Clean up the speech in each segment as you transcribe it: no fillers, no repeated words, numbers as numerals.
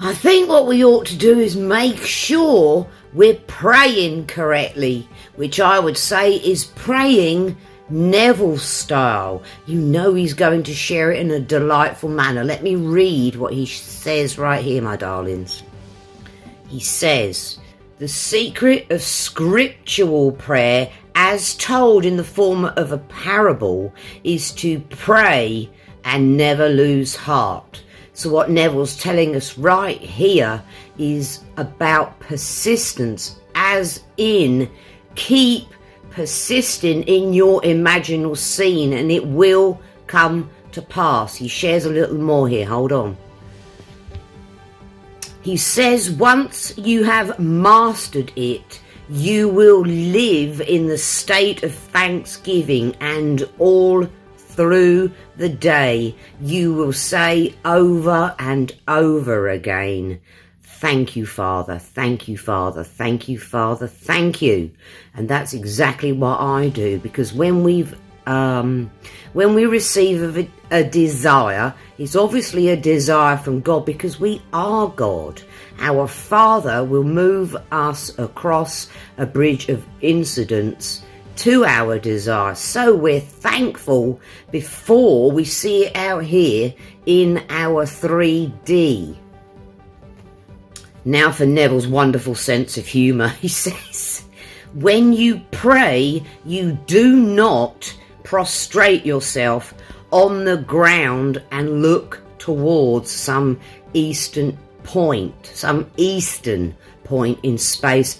I think what we ought to do is make sure we're praying correctly, which I would say is praying Neville style. You know he's going to share it in a delightful manner. Let me read what he says right here, my darlings. He says, the secret of scriptural prayer, as told in the form of a parable, is to pray and never lose heart. So what Neville's telling us right here is about persistence, as in keep persisting in your imaginal scene and it will come to pass. He shares a little more here, hold on. He says, once you have mastered it, you will live in the state of thanksgiving, and all through the day you will say over and over again, thank you, Father, thank you, Father, thank you, Father, thank you. And that's exactly what I do, because when we receive a desire, it's obviously a desire from God, because we are God. Our Father will move us across a bridge of incidents to our desire. So we're thankful before we see it out here in our 3D. Now for Neville's wonderful sense of humour, he says, when you pray, you do not prostrate yourself on the ground and look towards some eastern point in space,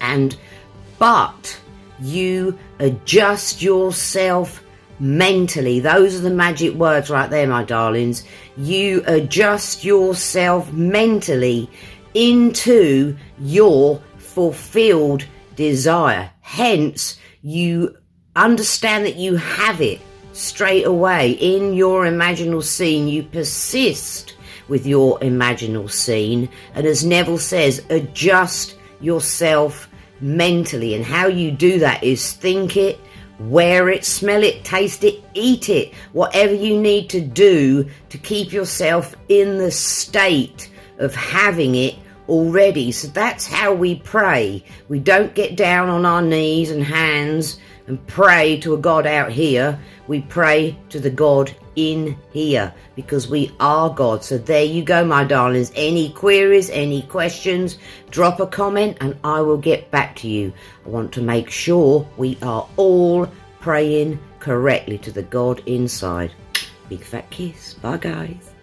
but you adjust yourself mentally. Those are the magic words right there, my darlings. You adjust yourself mentally into your fulfilled desire. Hence, you understand that you have it straight away in your imaginal scene. You persist with your imaginal scene, and as Neville says, adjust yourself mentally. And how you do that is think it, wear it, smell it, taste it, eat it, whatever you need to do to keep yourself in the state of having it already. So that's how we pray. We don't get down on our knees and hands and pray to a God out here. We pray to the God in here, because we are God. So there you go, my darlings. Any queries, any questions, drop a comment and I will get back to you. I want to make sure we are all praying correctly to the God inside. Big fat kiss. Bye, guys.